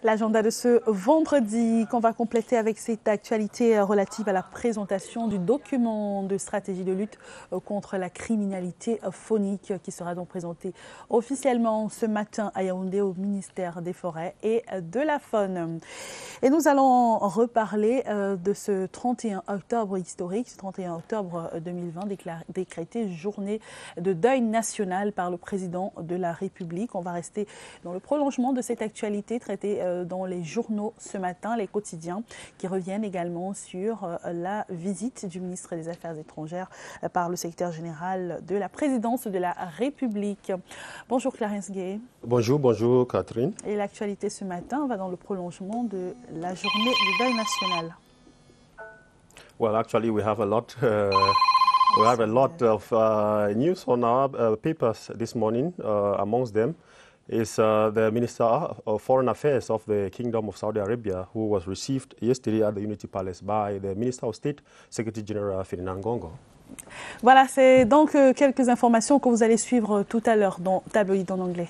L'agenda de ce vendredi qu'on va compléter avec cette actualité relative à la présentation du document de stratégie de lutte contre la criminalité phonique qui sera donc présenté officiellement ce matin à Yaoundé au ministère des Forêts et de la Faune. Et nous allons reparler de ce 31 octobre historique, ce 31 octobre 2020 décrété journée de deuil national par le président de la République. On va rester dans le prolongement de cette actualité traitée dans les journaux ce matin, les quotidiens, qui reviennent également sur la visite du ministre des Affaires étrangères par le secrétaire général de la présidence de la République. Bonjour Clarence Gay. Bonjour Catherine. Et l'actualité ce matin va dans le prolongement de la journée du deuil national. Well, actually, we have a lot. We have a lot of news on our papers this morning. Amongst them is the Minister of Foreign Affairs of the Kingdom of Saudi Arabia, who was received yesterday at the Unity Palace by the Minister of State, Secretary General Ferdinand Gongo. Voilà, c'est donc quelques informations que vous allez suivre tout à l'heure dans Tabloïd en anglais.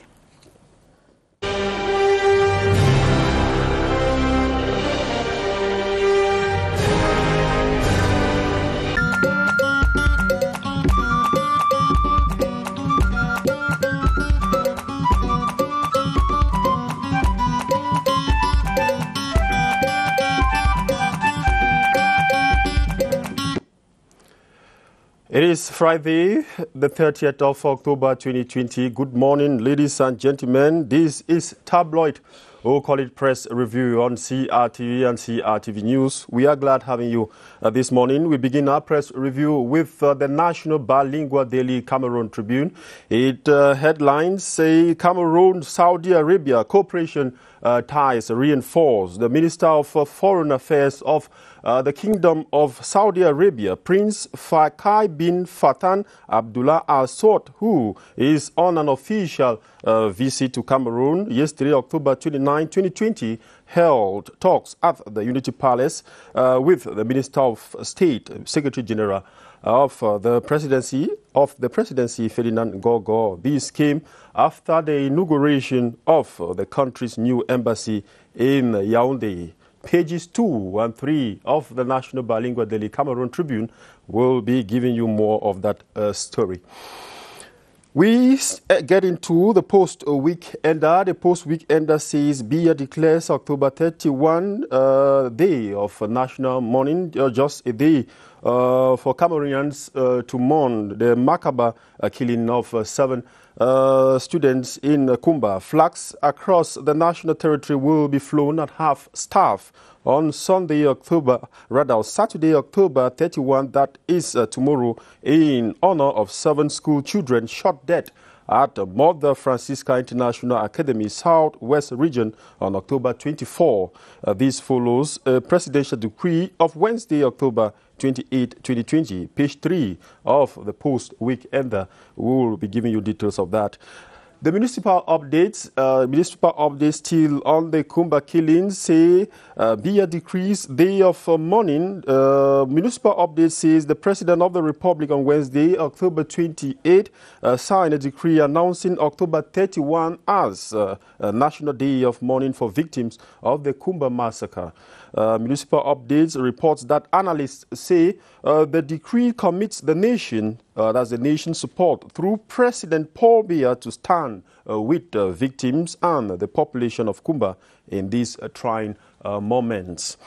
It is Friday, the 30th of October 2020. Good morning, ladies and gentlemen. This is Tabloid, or call it Press Review on CRTV and CRTV News. We are glad having you this morning. We begin our press review with the National Bilingual Daily Cameroon Tribune. It headlines say Cameroon-Saudi Arabia cooperation ties reinforced. The Minister of Foreign Affairs of the Kingdom of Saudi Arabia, Prince Fakai bin Fatan Abdullah Al Saud, who is on an official visit to Cameroon yesterday, October 29, 2020, held talks at the Unity Palace with the Minister of State, Secretary General of the Presidency, Ferdinand Gongo. This came after the inauguration of the country's new embassy in Yaoundé. Pages 2 and 3 of the National Bilingual Daily Cameroon Tribune will be giving you more of that story. We get into the post-weekender. The post-weekender says Biya declares October 31 day of national mourning, just a day for Cameroonians to mourn the macabre killing of 7 students in Kumba. Flags across the national territory will be flown at half-staff on Saturday, October 31, that is tomorrow, in honor of 7 school children shot dead at Mother Francisca International Academy, Southwest Region on October 24. This follows a presidential decree of Wednesday, October 28, 2020. Page 3 of the Post-Weekender. We will be giving you details of that. The municipal updates still on the Kumba killings say Biya decrees day of mourning. Municipal update says the President of the Republic on Wednesday, October 28, signed a decree announcing October 31 as a National Day of Mourning for victims of the Kumba massacre. Municipal updates reports that analysts say the decree commits the nation, that's the nation's support, through President Paul Biya to stand with victims and the population of Kumba in these trying moments.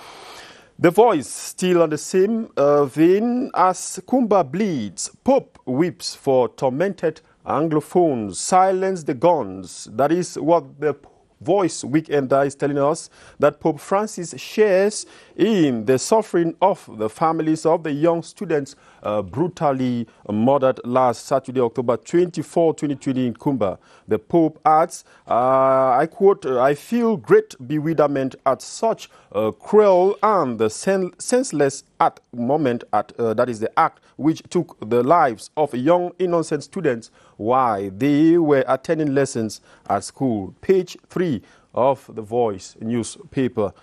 The Voice, still on the same vein, as Kumba bleeds, Pope weeps for tormented Anglophones, silence the guns. That is what the Voice Weekender is telling us, that Pope Francis shares in the suffering of the families of the young students brutally murdered last Saturday, October 24, 2020 in Kumba. The Pope adds, I quote, I feel great bewilderment at such cruel and senseless that is the act which took the lives of young innocent students while they were attending lessons at school. Page 3 of the Voice newspaper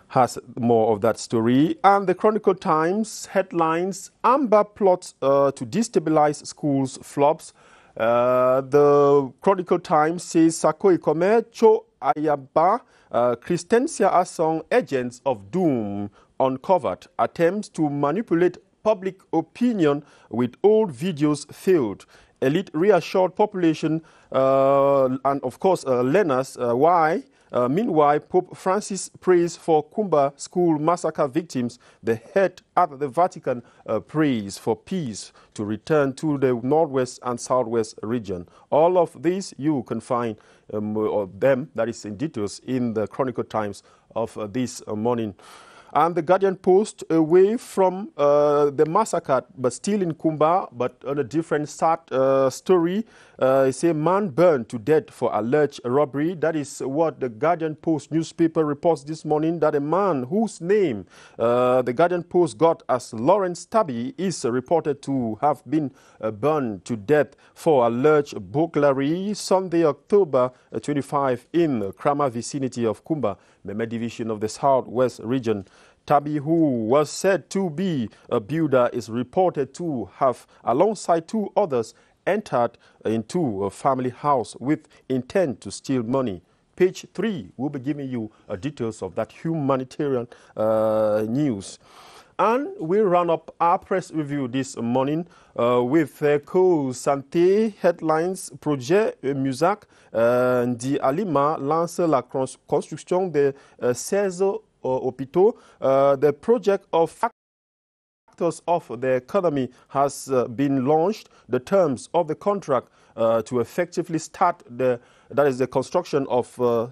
has more of that story. And the Chronicle Times headlines, Amber plots to destabilize schools flops. The Chronicle Times says Sako Ikome Ayaba, Christensia Assong, agents of doom, uncovered. Attempts to manipulate public opinion with old videos failed. Elite reassured population and, of course, learners why. Meanwhile, Pope Francis prays for Kumba school massacre victims. The head at the Vatican prays for peace to return to the northwest and southwest region. All of these you can find them, that is in details, in the Chronicle Times of this morning. And the Guardian Post, away from the massacre, but still in Kumba, but on a different sad story. It's a man burned to death for alleged robbery. That is what the Guardian Post newspaper reports this morning, that a man whose name the Guardian Post got as Lawrence Tabby is reported to have been burned to death for alleged burglary Sunday, October 25 in Krama vicinity of Kumba, Meme division of the Southwest region. Tabby, who was said to be a builder, is reported to have, alongside two others, entered into a family house with intent to steal money. Page 3 will be giving you details of that humanitarian news. And we run up our press review this morning with Co-Santé headlines. Projet Musac dit Alima lance la construction de 16 hôpitaux. The project of factors of the economy has been launched. The terms of the contract to effectively start the construction of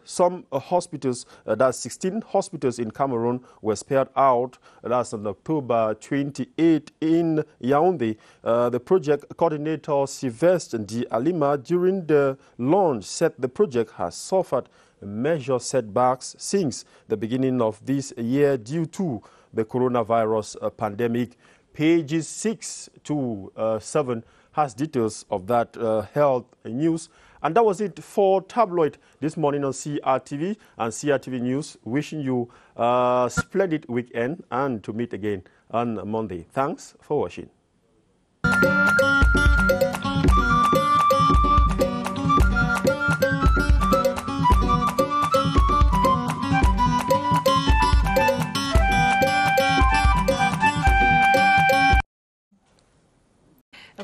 some hospitals. That's 16 hospitals in Cameroon were spared out. That's on October 28 in Yaoundé. The project coordinator Sylvestre Di Alima during the launch said the project has suffered major setbacks since the beginning of this year due to the coronavirus pandemic. Pages 6 to 7 has details of that health news. And that was it for Tabloid this morning on CRTV and CRTV News. Wishing you a splendid weekend and to meet again on Monday. Thanks for watching.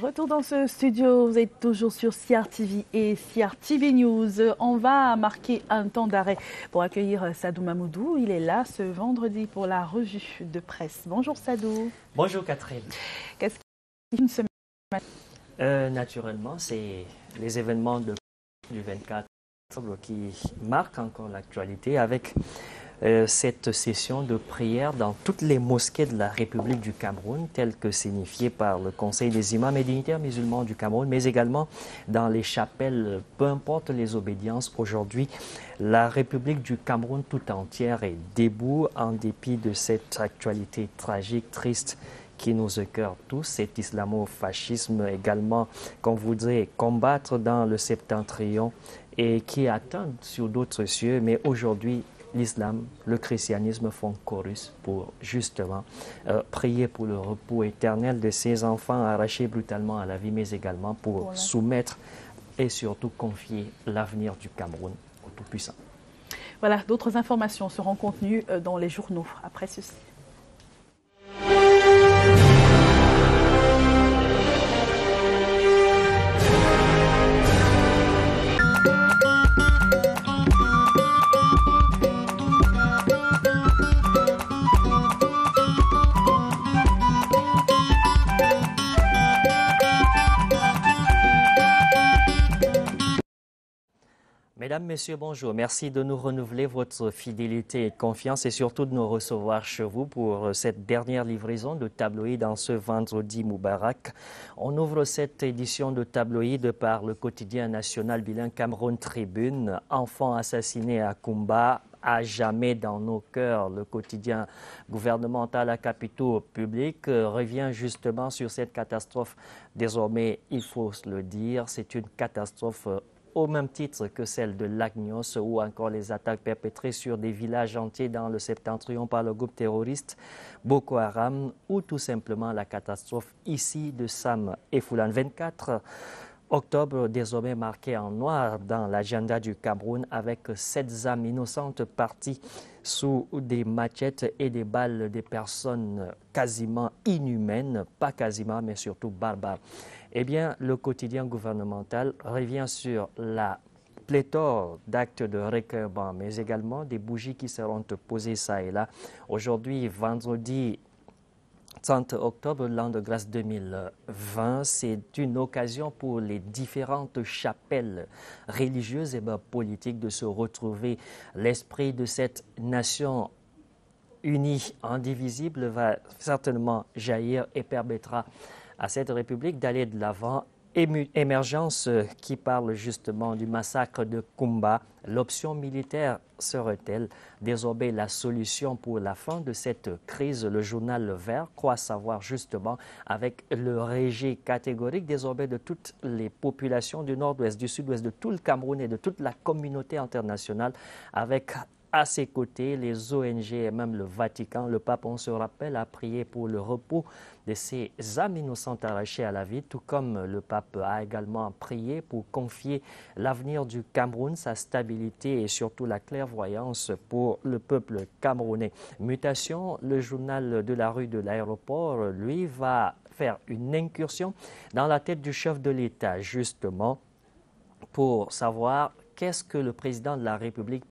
Retour dans ce studio, vous êtes toujours sur CRTV et CRTV News. On va marquer un temps d'arrêt pour accueillir Sadou Mamoudou. Il est là ce vendredi pour la revue de presse. Bonjour Sadou. Bonjour Catherine. Qu'est-ce qui une semaine Naturellement, c'est les événements du 24 octobre qui marquent encore l'actualité avec cette session de prière dans toutes les mosquées de la République du Cameroun, telle que signifiée par le Conseil des imams et dignitaires musulmans du Cameroun, mais également dans les chapelles, peu importe les obédiences. Aujourd'hui, la République du Cameroun tout entière est debout en dépit de cette actualité tragique, triste, qui nous écœure tous, cet islamo-fascisme également qu'on voudrait combattre dans le septentrion et qui atteint sur d'autres cieux, mais aujourd'hui, l'islam, le christianisme font chorus pour justement prier pour le repos éternel de ces enfants arrachés brutalement à la vie, mais également pour soumettre et surtout confier l'avenir du Cameroun au Tout-Puissant. Voilà, d'autres informations seront contenues dans les journaux après ceci. Mesdames, Messieurs, bonjour. Merci de nous renouveler votre fidélité et confiance et surtout de nous recevoir chez vous pour cette dernière livraison de tabloïd dans ce vendredi Moubarak. On ouvre cette édition de tabloïd par le quotidien national bilingue Cameroun Tribune. Enfants assassinés à Kumba, à jamais dans nos cœurs. Le quotidien gouvernemental à capitaux publics revient justement sur cette catastrophe. Désormais, il faut le dire, c'est une catastrophe au même titre que celle de Lagnos ou encore les attaques perpétrées sur des villages entiers dans le septentrion par le groupe terroriste Boko Haram ou tout simplement la catastrophe ici de Sam et Foulane. 24 octobre désormais marqué en noir dans l'agenda du Cameroun avec 7 âmes innocentes parties sous des machettes et des balles des personnes quasiment inhumaines, pas quasiment mais surtout barbares. Eh bien, le quotidien gouvernemental revient sur la pléthore d'actes de recueillement, mais également des bougies qui seront posées ça et là. Aujourd'hui, vendredi 30 octobre, l'an de grâce 2020, c'est une occasion pour les différentes chapelles religieuses et politiques de se retrouver. L'esprit de cette nation unie, indivisible, va certainement jaillir et permettra à cette République d'aller de l'avant. Émergence qui parle justement du massacre de Kumba. L'option militaire serait-elle désormais la solution pour la fin de cette crise? Le journal Le Vert croit savoir justement avec le rejet catégorique désormais de toutes les populations du nord-ouest, du sud-ouest, de tout le Cameroun et de toute la communauté internationale avec à ses côtés, les ONG et même le Vatican. Le pape, on se rappelle, a prié pour le repos de ces âmes innocentes arrachées à la vie, tout comme le pape a également prié pour confier l'avenir du Cameroun, sa stabilité et surtout la clairvoyance pour le peuple camerounais. Mutation, le journal de la rue de l'aéroport, lui, va faire une incursion dans la tête du chef de l'État, justement, pour savoir qu'est-ce que le président de la République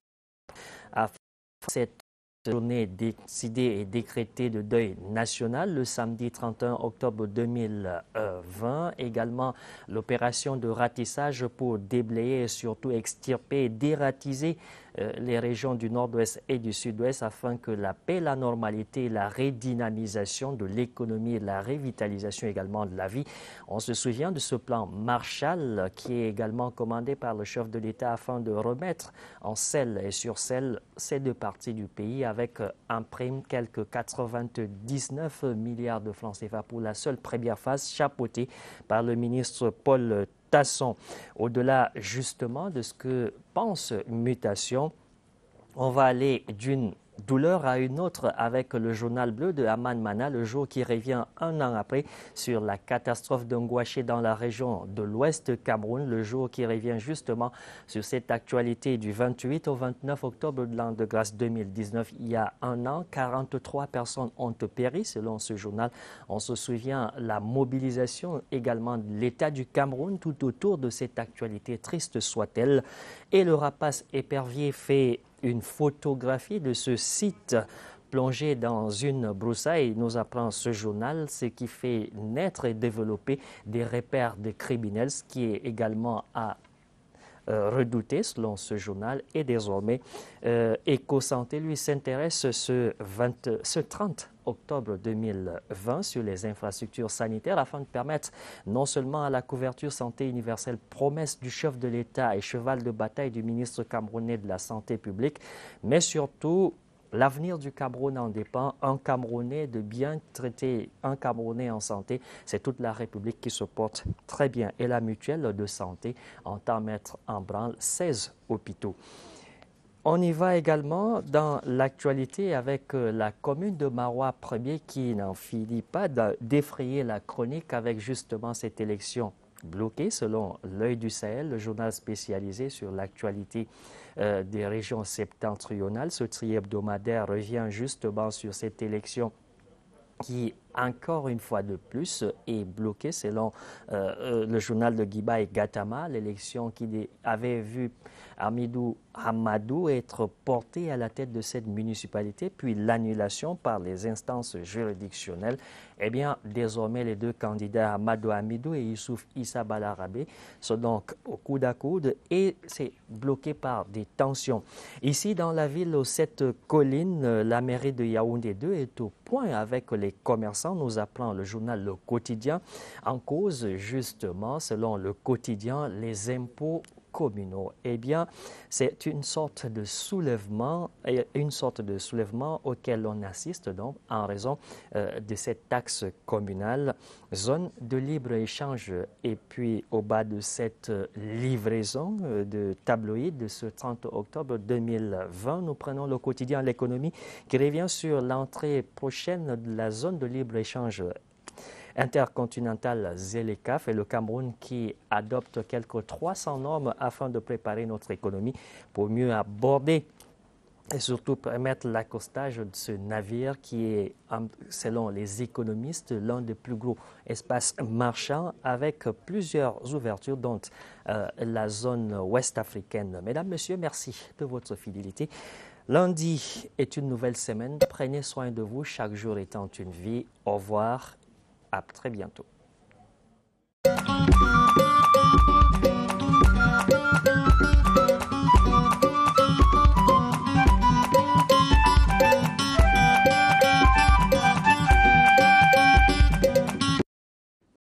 a fait cette journée décidée et décrétée de deuil national le samedi 31 octobre 2020. Également, l'opération de ratissage pour déblayer et surtout extirper et dératiser les régions du nord-ouest et du sud-ouest afin que la paix, la normalité, la redynamisation de l'économie et la revitalisation également de la vie. On se souvient de ce plan Marshall qui est également commandé par le chef de l'État afin de remettre en selle et sur selle ces deux parties du pays avec un prime quelques 99 milliards de francs CFA pour la seule première phase chapeautée par le ministre Paul Tasson. Au-delà justement de ce que pense Mutation, on va aller d'une douleur à une autre avec le journal bleu de Aman Mana, le jour qui revient un an après sur la catastrophe d'Ongouaché dans la région de l'Ouest Cameroun, le jour qui revient justement sur cette actualité du 28 au 29 octobre de l'an de grâce 2019. Il y a un an, 43 personnes ont péri selon ce journal. On se souvient la mobilisation également de l'État du Cameroun tout autour de cette actualité, triste soit-elle. Et le rapace épervier fait une photographie de ce site plongé dans une broussaille, nous apprend ce journal, ce qui fait naître et développer des repères de criminels, ce qui est également à redouter selon ce journal. Et désormais, EcoSanté lui s'intéresse ce 30 octobre 2020 sur les infrastructures sanitaires afin de permettre non seulement à la couverture santé universelle, promesse du chef de l'État et cheval de bataille du ministre camerounais de la Santé publique, mais surtout l'avenir du Cameroun en dépend. Un Camerounais de bien traiter, un Camerounais en santé, c'est toute la République qui se porte très bien. Et la mutuelle de santé entend mettre en branle 16 hôpitaux. On y va également dans l'actualité avec la commune de Marois 1er qui n'en finit pas d'effrayer la chronique avec justement cette élection bloquée selon l'Œil du Sahel, le journal spécialisé sur l'actualité des régions septentrionales. Ce tri-hebdomadaire revient justement sur cette élection qui, encore une fois de plus, est bloquée selon le journal de Guiba et Gatama, l'élection qui avait vu Amidou Hamadou être porté à la tête de cette municipalité, puis l'annulation par les instances juridictionnelles. Eh bien, désormais, les deux candidats, Amadou Hamidou et Youssouf Issa Balarabé, sont donc au coude à coude et c'est bloqué par des tensions. Ici, dans la ville aux 7 collines, la mairie de Yaoundé 2 est au point avec les commerçants, nous apprend le journal Le Quotidien. En cause, justement, selon Le Quotidien, les impôts communaux. Eh bien, c'est une sorte de soulèvement auquel on assiste donc en raison de cette taxe communale, zone de libre-échange. Et puis, au bas de cette livraison de tabloïd de ce 30 octobre 2020, nous prenons le quotidien L'économie qui revient sur l'entrée prochaine de la zone de libre-échange intercontinental ZLECAf et le Cameroun qui adopte quelques 300 normes afin de préparer notre économie pour mieux aborder et surtout permettre l'accostage de ce navire qui est, selon les économistes, l'un des plus gros espaces marchands avec plusieurs ouvertures, dont la zone ouest africaine. Mesdames, Messieurs, merci de votre fidélité. Lundi est une nouvelle semaine. Prenez soin de vous, chaque jour étant une vie. Au revoir, à très bientôt.